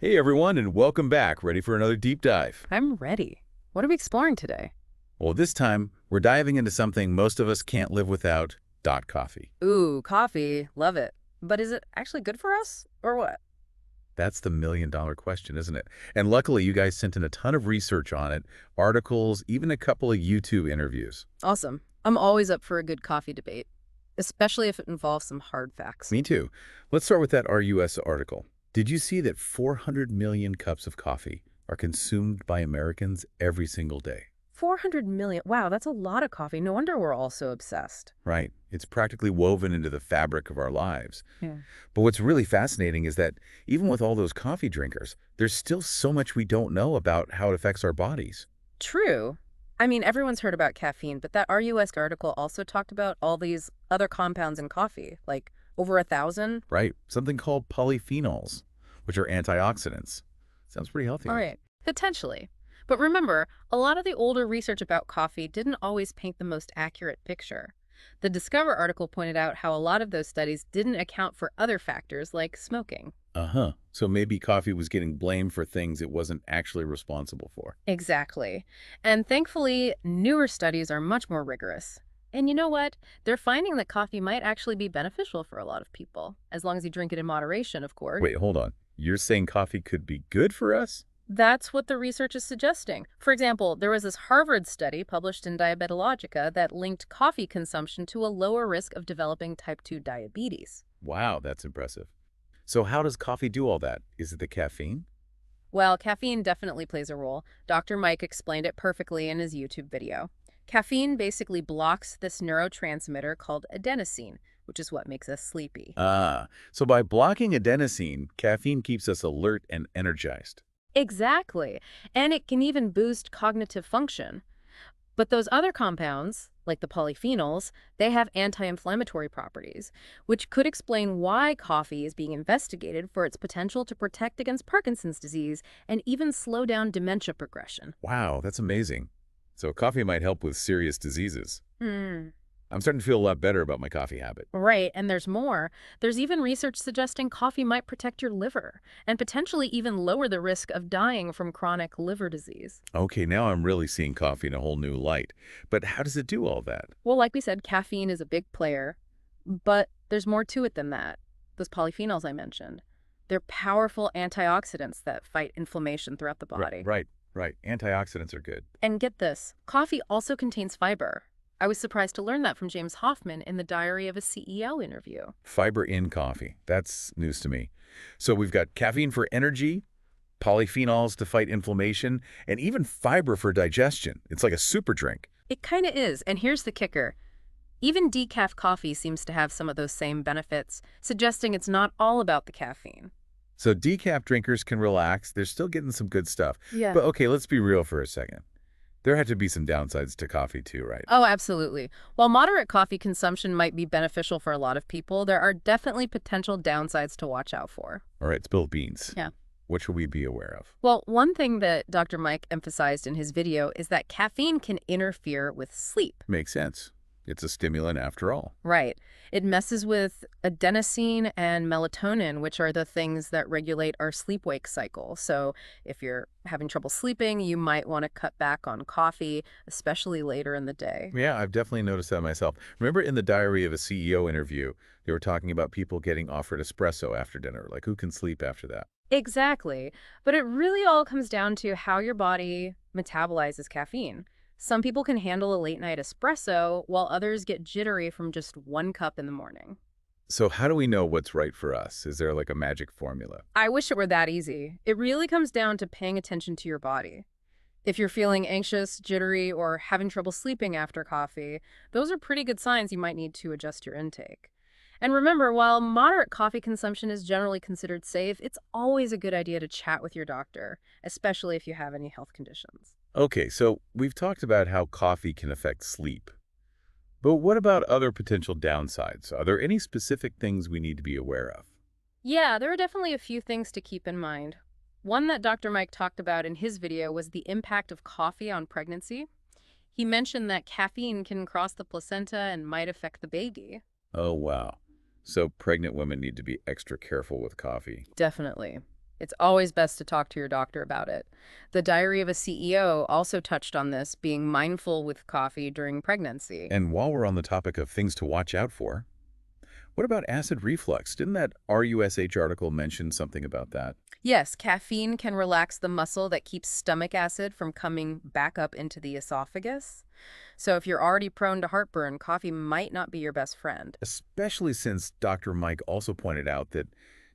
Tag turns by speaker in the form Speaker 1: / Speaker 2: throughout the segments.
Speaker 1: Hey everyone, and welcome back. Ready for another deep dive?
Speaker 2: I'm ready. What are we exploring today?
Speaker 1: Well, this time we're diving into something most of us can't live without, dot coffee.
Speaker 2: Ooh, coffee. Love it. But is it actually good for us? Or what?
Speaker 1: That's the million-dollar question, isn't it? And luckily, you guys sent in a ton of research on it, articles, even a couple of YouTube interviews.
Speaker 2: Awesome. I'm always up for a good coffee debate, especially if it involves some hard facts.
Speaker 1: Me too. Let's start with that RUS article. Did you see that 400 million cups of coffee are consumed by Americans every single day?
Speaker 2: 400 million. Wow, that's a lot of coffee. No wonder we're all so obsessed.
Speaker 1: Right. It's practically woven into the fabric of our lives.
Speaker 2: Yeah.
Speaker 1: But what's really fascinating is that even with all those coffee drinkers, there's still so much we don't know about how it affects our bodies.
Speaker 2: True. I mean, everyone's heard about caffeine, but that RUS article also talked about all these other compounds in coffee, like over 1,000.
Speaker 1: Right? Something called polyphenols, which are antioxidants. Sounds pretty healthy.
Speaker 2: All right, potentially. But remember, a lot of the older research about coffee didn't always paint the most accurate picture. The Discover article pointed out how a lot of those studies didn't account for other factors like smoking.
Speaker 1: Uh-huh. So maybe coffee was getting blamed for things it wasn't actually responsible for.
Speaker 2: Exactly. And thankfully, newer studies are much more rigorous. And you know what? They're finding that coffee might actually be beneficial for a lot of people, as long as you drink it in moderation, of course.
Speaker 1: Wait, hold on. You're saying coffee could be good for us?
Speaker 2: That's what the research is suggesting. For example, there was this Harvard study published in Diabetologica that linked coffee consumption to a lower risk of developing type 2 diabetes.
Speaker 1: Wow, that's impressive. So how does coffee do all that? Is it the caffeine?
Speaker 2: Well, caffeine definitely plays a role. Dr. Mike explained it perfectly in his YouTube video. Caffeine basically blocks this neurotransmitter called adenosine, which is what makes us sleepy.
Speaker 1: So by blocking adenosine, caffeine keeps us alert and energized.
Speaker 2: Exactly. And it can even boost cognitive function. But those other compounds, like the polyphenols, they have anti-inflammatory properties, which could explain why coffee is being investigated for its potential to protect against Parkinson's disease and even slow down dementia progression.
Speaker 1: Wow, that's amazing. So coffee might help with serious diseases.
Speaker 2: Hmm.
Speaker 1: I'm starting to feel a lot better about my coffee habit.
Speaker 2: Right, and there's more. There's even research suggesting coffee might protect your liver and potentially even lower the risk of dying from chronic liver disease.
Speaker 1: Okay, now I'm really seeing coffee in a whole new light. But how does it do all that?
Speaker 2: Well, like we said, caffeine is a big player, but there's more to it than that. Those polyphenols I mentioned, they're powerful antioxidants that fight inflammation throughout the body.
Speaker 1: Right. Antioxidants are good.
Speaker 2: And get this, coffee also contains fiber. I was surprised to learn that from James Hoffman in the Diary of a CEO interview.
Speaker 1: Fiber in coffee. That's news to me. So we've got caffeine for energy, polyphenols to fight inflammation, and even fiber for digestion. It's like a super drink.
Speaker 2: It kind of is, and here's the kicker. Even decaf coffee seems to have some of those same benefits, suggesting it's not all about the caffeine.
Speaker 1: So decaf drinkers can relax. They're still getting some good stuff.
Speaker 2: Yeah.
Speaker 1: But okay, let's be real for a second. There have to be some downsides to coffee too, right?
Speaker 2: Oh, absolutely. While moderate coffee consumption might be beneficial for a lot of people, there are definitely potential downsides to watch out for.
Speaker 1: All right, spill beans.
Speaker 2: Yeah.
Speaker 1: What should we be aware of?
Speaker 2: Well, one thing that Dr. Mike emphasized in his video is that caffeine can interfere with sleep.
Speaker 1: Makes sense. It's a stimulant after all.
Speaker 2: Right. It messes with adenosine and melatonin, which are the things that regulate our sleep-wake cycle. So if you're having trouble sleeping, you might want to cut back on coffee, especially later in the day.
Speaker 1: Yeah, I've definitely noticed that myself. Remember in the Diary of a CEO interview, they were talking about people getting offered espresso after dinner. Like, who can sleep after that?
Speaker 2: Exactly. But it really all comes down to how your body metabolizes caffeine. Some people can handle a late night espresso, while others get jittery from just one cup in the morning.
Speaker 1: So how do we know what's right for us? Is there like a magic formula?
Speaker 2: I wish it were that easy. It really comes down to paying attention to your body. If you're feeling anxious, jittery, or having trouble sleeping after coffee, those are pretty good signs you might need to adjust your intake. And remember, while moderate coffee consumption is generally considered safe, it's always a good idea to chat with your doctor, especially if you have any health conditions.
Speaker 1: Okay, so we've talked about how coffee can affect sleep. But what about other potential downsides? Are there any specific things we need to be aware of?
Speaker 2: Yeah, there are definitely a few things to keep in mind. One that Dr. Mike talked about in his video was the impact of coffee on pregnancy. He mentioned that caffeine can cross the placenta and might affect the baby.
Speaker 1: Oh, wow. So pregnant women need to be extra careful with coffee.
Speaker 2: Definitely. It's always best to talk to your doctor about it. The Diary of a CEO also touched on this, being mindful with coffee during pregnancy.
Speaker 1: And while we're on the topic of things to watch out for, what about acid reflux? Didn't that RUSH article mention something about that?
Speaker 2: Yes, caffeine can relax the muscle that keeps stomach acid from coming back up into the esophagus. So if you're already prone to heartburn, coffee might not be your best friend.
Speaker 1: Especially since Dr. Mike also pointed out that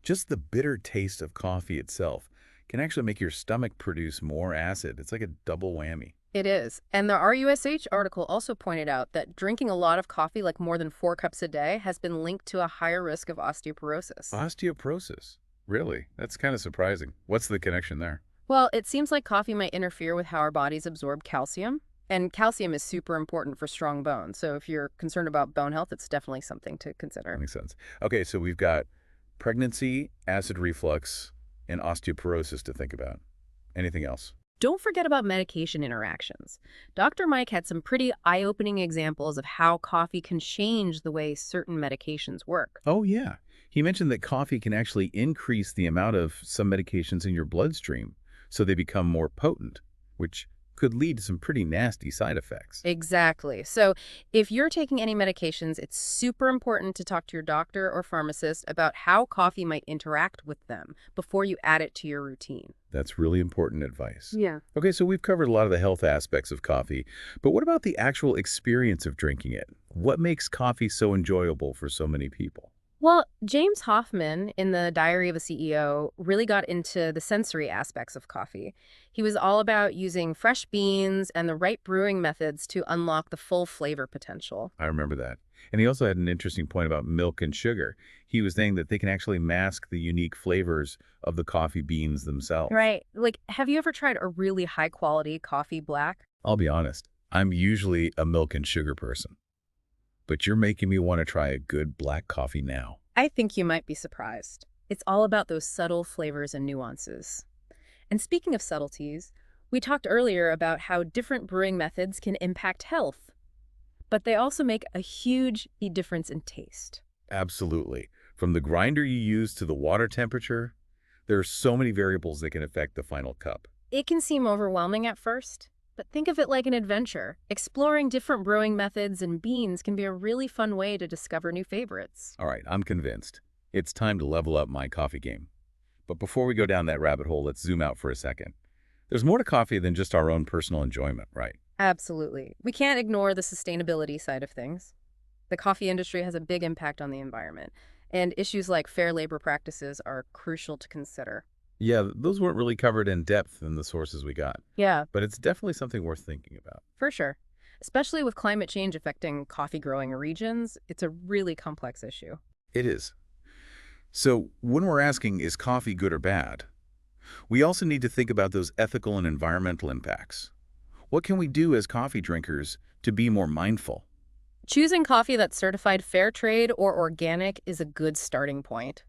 Speaker 1: just the bitter taste of coffee itself can actually make your stomach produce more acid. It's like a double whammy.
Speaker 2: It is. And the RUSH article also pointed out that drinking a lot of coffee, like more than 4 cups a day, has been linked to a higher risk of osteoporosis.
Speaker 1: Osteoporosis? Really? That's kind of surprising. What's the connection there?
Speaker 2: Well, it seems like coffee might interfere with how our bodies absorb calcium. And calcium is super important for strong bones. So if you're concerned about bone health, it's definitely something to
Speaker 1: That
Speaker 2: consider.
Speaker 1: makes sense. Okay, so we've got pregnancy, acid reflux, and osteoporosis to think about. Anything else?
Speaker 2: Don't forget about medication interactions. Dr. Mike had some pretty eye-opening examples of how coffee can change the way certain medications work.
Speaker 1: Oh, yeah. He mentioned that coffee can actually increase the amount of some medications in your bloodstream, so they become more potent, which could lead to some pretty nasty side effects.
Speaker 2: Exactly. So if you're taking any medications, it's super important to talk to your doctor or pharmacist about how coffee might interact with them before you add it to your routine.
Speaker 1: That's really important advice.
Speaker 2: Yeah.
Speaker 1: Okay, so we've covered a lot of the health aspects of coffee, but what about the actual experience of drinking it? What makes coffee so enjoyable for so many people?
Speaker 2: Well, James Hoffman in the Diary of a CEO really got into the sensory aspects of coffee. He was all about using fresh beans and the right brewing methods to unlock the full flavor potential.
Speaker 1: I remember that. And he also had an interesting point about milk and sugar. He was saying that they can actually mask the unique flavors of the coffee beans themselves.
Speaker 2: Right. Like, have you ever tried a really high quality coffee black?
Speaker 1: I'll be honest, I'm usually a milk and sugar person, but you're making me want to try a good black coffee now.
Speaker 2: I think you might be surprised. It's all about those subtle flavors and nuances. And speaking of subtleties, we talked earlier about how different brewing methods can impact health, but they also make a huge difference in taste.
Speaker 1: Absolutely. From the grinder you use to the water temperature, there are so many variables that can affect the final cup.
Speaker 2: It can seem overwhelming at first, but think of it like an adventure. Exploring different brewing methods and beans can be a really fun way to discover new favorites.
Speaker 1: All right, I'm convinced. It's time to level up my coffee game. But before we go down that rabbit hole, let's zoom out for a second. There's more to coffee than just our own personal enjoyment, right?
Speaker 2: Absolutely. We can't ignore the sustainability side of things. The coffee industry has a big impact on the environment, and issues like fair labor practices are crucial to consider.
Speaker 1: Yeah, those weren't really covered in depth in the sources we got,
Speaker 2: Yeah,
Speaker 1: but it's definitely something worth thinking about.
Speaker 2: for sure. Especially with climate change affecting coffee growing regions, it's a really complex issue.
Speaker 1: It is. So when we're asking, is coffee good or bad, we also need to think about those ethical and environmental impacts. What can we do as coffee drinkers to be more mindful?
Speaker 2: Choosing coffee that's certified fair trade or organic is a good starting point.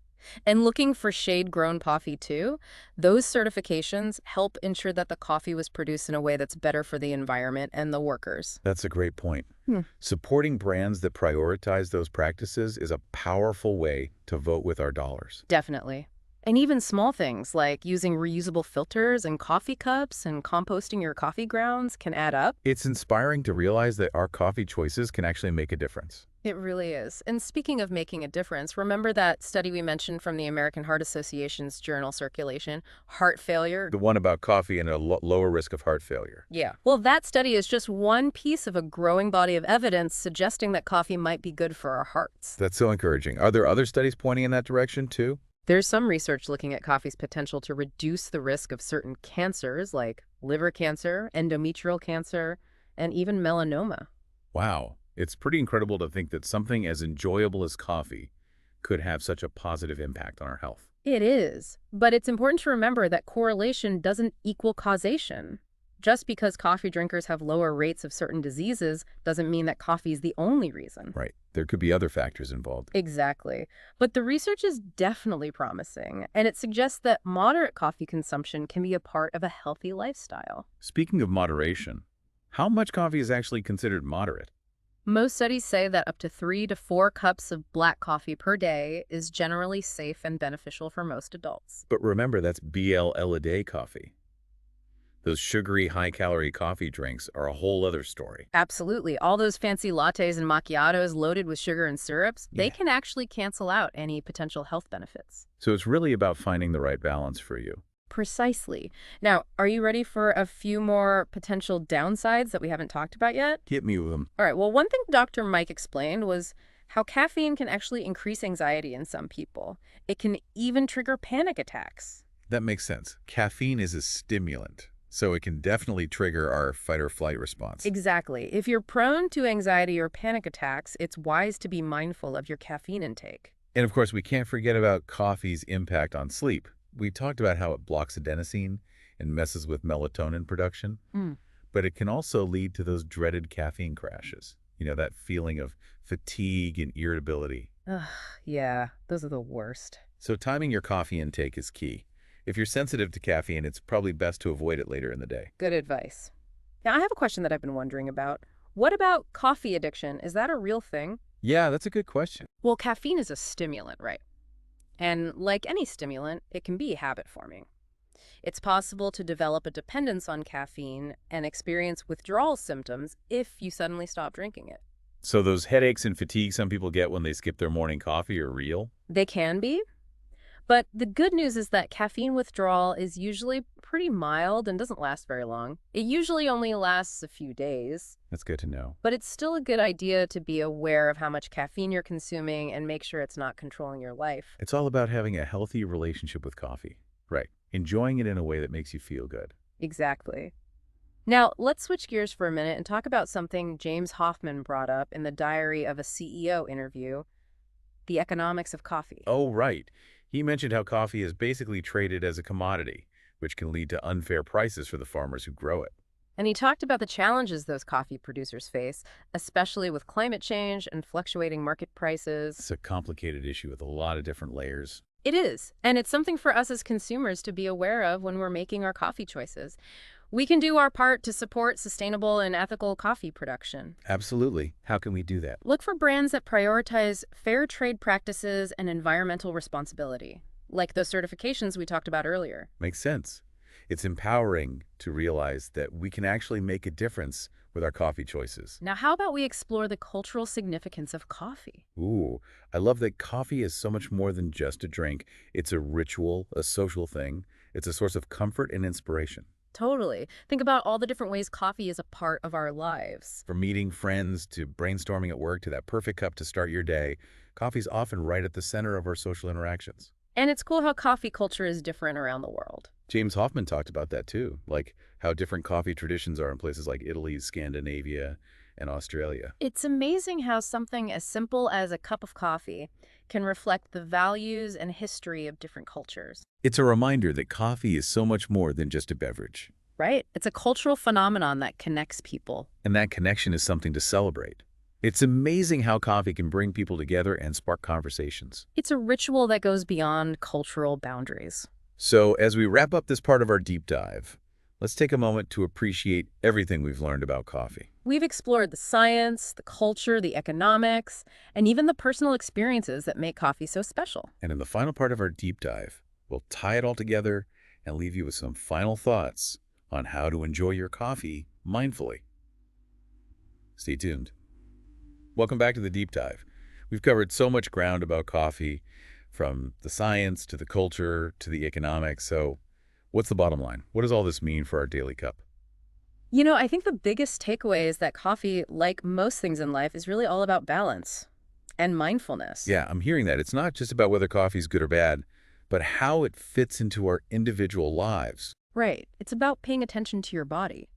Speaker 2: And looking for shade-grown coffee too, those certifications help ensure that the coffee was produced in a way that's better for the environment and the workers.
Speaker 1: That's a great point.
Speaker 2: Hmm.
Speaker 1: Supporting brands that prioritize those practices is a powerful way to vote with our dollars.
Speaker 2: Definitely. And even small things like using reusable filters and coffee cups and composting your coffee grounds can add up.
Speaker 1: It's inspiring to realize that our coffee choices can actually make a difference.
Speaker 2: It really is. And speaking of making a difference, remember that study we mentioned from the American Heart Association's journal Circulation, heart failure?
Speaker 1: The one about coffee and a lower risk of heart failure.
Speaker 2: Yeah. Well, that study is just one piece of a growing body of evidence suggesting that coffee might be good for our hearts.
Speaker 1: That's so encouraging. Are there other studies pointing in that direction too?
Speaker 2: There's some research looking at coffee's potential to reduce the risk of certain cancers like liver cancer, endometrial cancer, and even melanoma.
Speaker 1: Wow. It's pretty incredible to think that something as enjoyable as coffee could have such a positive impact on our health.
Speaker 2: It is, but it's important to remember that correlation doesn't equal causation. Just because coffee drinkers have lower rates of certain diseases doesn't mean that coffee is the only reason.
Speaker 1: Right. There could be other factors involved.
Speaker 2: Exactly. But the research is definitely promising, and it suggests that moderate coffee consumption can be a part of a healthy lifestyle.
Speaker 1: Speaking of moderation, how much coffee is actually considered moderate?
Speaker 2: Most studies say that up to 3 to 4 cups of black coffee per day is generally safe and beneficial for most adults.
Speaker 1: But remember, that's BLL a day coffee. Those sugary, high-calorie coffee drinks are a whole other story.
Speaker 2: Absolutely. All those fancy lattes and macchiatos loaded with sugar and syrups, they
Speaker 1: Yeah.
Speaker 2: can actually cancel out any potential health benefits.
Speaker 1: So it's really about finding the right balance for you.
Speaker 2: Precisely. Now, are you ready for a few more potential downsides that we haven't talked about yet?
Speaker 1: Hit me with them.
Speaker 2: All right, well, one thing Dr. Mike explained was how caffeine can actually increase anxiety in some people. It can even trigger panic attacks.
Speaker 1: That makes sense. Caffeine is a stimulant, so it can definitely trigger our fight or flight response.
Speaker 2: Exactly. If you're prone to anxiety or panic attacks, it's wise to be mindful of your caffeine intake.
Speaker 1: And of course, we can't forget about coffee's impact on sleep. We talked about how it blocks adenosine and messes with melatonin production,
Speaker 2: Mm.
Speaker 1: but it can also lead to those dreaded caffeine crashes. You know, that feeling of fatigue and irritability.
Speaker 2: Ugh, yeah, those are the worst.
Speaker 1: So timing your coffee intake is key. If you're sensitive to caffeine, it's probably best to avoid it later in the day.
Speaker 2: Good advice. Now, I have a question that I've been wondering about. What about coffee addiction? Is that a real thing?
Speaker 1: Yeah, that's a good question.
Speaker 2: Well, caffeine is a stimulant, right? And like any stimulant, it can be habit forming. It's possible to develop a dependence on caffeine and experience withdrawal symptoms if you suddenly stop drinking it.
Speaker 1: So those headaches and fatigue some people get when they skip their morning coffee are real?
Speaker 2: They can be, but the good news is that caffeine withdrawal is usually pretty mild and doesn't last very long. It usually only lasts a few days,
Speaker 1: That's good to know.
Speaker 2: but it's still a good idea to be aware of how much caffeine you're consuming and make sure it's not controlling your life.
Speaker 1: It's all about having a healthy relationship with coffee. Right. Enjoying it in a way that makes you feel good.
Speaker 2: Exactly. Now, let's switch gears for a minute and talk about something James Hoffman brought up in the Diary of a CEO interview, the economics of coffee.
Speaker 1: Oh, right. He mentioned how coffee is basically traded as a commodity, which can lead to unfair prices for the farmers who grow it.
Speaker 2: And he talked about the challenges those coffee producers face, especially with climate change and fluctuating market prices.
Speaker 1: It's a complicated issue with a lot of different layers.
Speaker 2: It is, and it's something for us as consumers to be aware of when we're making our coffee choices. We can do our part to support sustainable and ethical coffee production.
Speaker 1: Absolutely. How can we do that?
Speaker 2: Look for brands that prioritize fair trade practices and environmental responsibility, like those certifications we talked about earlier.
Speaker 1: Makes sense. It's empowering to realize that we can actually make a difference with our coffee choices.
Speaker 2: Now, how about we explore the cultural significance of coffee?
Speaker 1: Ooh, I love that coffee is so much more than just a drink. It's a ritual, a social thing. It's a source of comfort and inspiration.
Speaker 2: Totally. Think about all the different ways coffee is a part of our lives.
Speaker 1: From meeting friends to brainstorming at work to that perfect cup to start your day, coffee's often right at the center of our social interactions.
Speaker 2: And it's cool how coffee culture is different around the world.
Speaker 1: James Hoffman talked about that too, like how different coffee traditions are in places like Italy, Scandinavia, and Australia.
Speaker 2: It's amazing how something as simple as a cup of coffee can reflect the values and history of different cultures.
Speaker 1: It's a reminder that coffee is so much more than just a beverage.
Speaker 2: Right? It's a cultural phenomenon that connects people.
Speaker 1: And that connection is something to celebrate. It's amazing how coffee can bring people together and spark conversations.
Speaker 2: It's a ritual that goes beyond cultural boundaries.
Speaker 1: So as we wrap up this part of our deep dive, let's take a moment to appreciate everything we've learned about coffee.
Speaker 2: We've explored the science, the culture, the economics, and even the personal experiences that make coffee so special.
Speaker 1: And in the final part of our deep dive, we'll tie it all together and leave you with some final thoughts on how to enjoy your coffee mindfully. Stay tuned. Welcome back to the deep dive. We've covered so much ground about coffee, from the science to the culture to the economics. So what's the bottom line? What does all this mean for our daily cup?
Speaker 2: You know, I think the biggest takeaway is that coffee, like most things in life, is really all about balance and mindfulness.
Speaker 1: Yeah, I'm hearing that. It's not just about whether coffee is good or bad, but how it fits into our individual lives.
Speaker 2: Right. It's about paying attention to your body.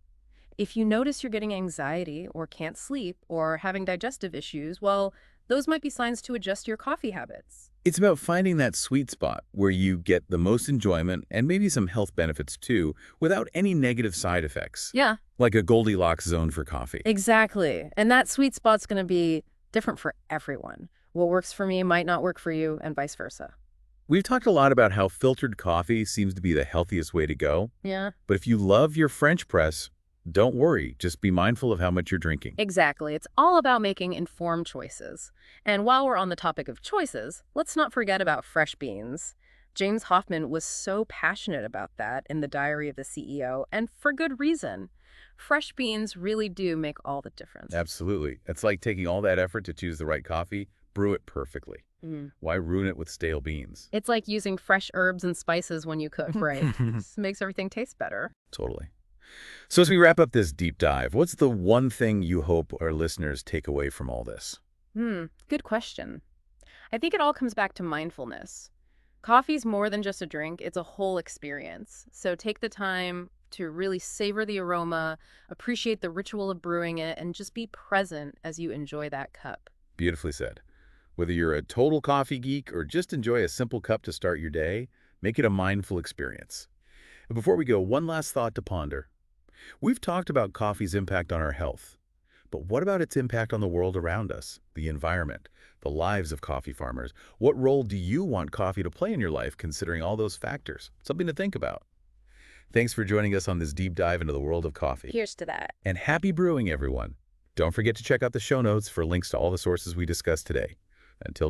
Speaker 2: If you notice you're getting anxiety or can't sleep or having digestive issues, well, those might be signs to adjust your coffee habits.
Speaker 1: It's about finding that sweet spot where you get the most enjoyment and maybe some health benefits too, without any negative side effects.
Speaker 2: Yeah,
Speaker 1: Like a Goldilocks zone for coffee.
Speaker 2: exactly. And that sweet spot's going to be different for everyone. What works for me might not work for you, and vice versa.
Speaker 1: We've talked a lot about how filtered coffee seems to be the healthiest way to go.
Speaker 2: Yeah.
Speaker 1: But if you love your French press, Don't worry, just be mindful of how much you're drinking.
Speaker 2: Exactly. It's all about making informed choices. And while we're on the topic of choices, let's not forget about fresh beans. James Hoffman was so passionate about that in The Diary of the CEO, and for good reason. Fresh beans really do make all the difference.
Speaker 1: Absolutely. It's like taking all that effort to choose the right coffee, brew it perfectly.
Speaker 2: Mm.
Speaker 1: Why ruin it with stale beans?
Speaker 2: It's like using fresh herbs and spices when you cook, right? Just makes everything taste better.
Speaker 1: Totally. So as we wrap up this deep dive, what's the one thing you hope our listeners take away from all this?
Speaker 2: Good question. I think it all comes back to mindfulness. Coffee's more than just a drink, it's a whole experience. So take the time to really savor the aroma, appreciate the ritual of brewing it, and just be present as you enjoy that cup.
Speaker 1: Beautifully said. Whether you're a total coffee geek or just enjoy a simple cup to start your day, make it a mindful experience. And before we go, one last thought to ponder. We've talked about coffee's impact on our health, but what about its impact on the world around us, the environment, the lives of coffee farmers? What role do you want coffee to play in your life, considering all those factors? Something to think about. Thanks for joining us on this deep dive into the world of coffee.
Speaker 2: Here's to that.
Speaker 1: And happy brewing, everyone. Don't forget to check out the show notes for links to all the sources we discussed today. Until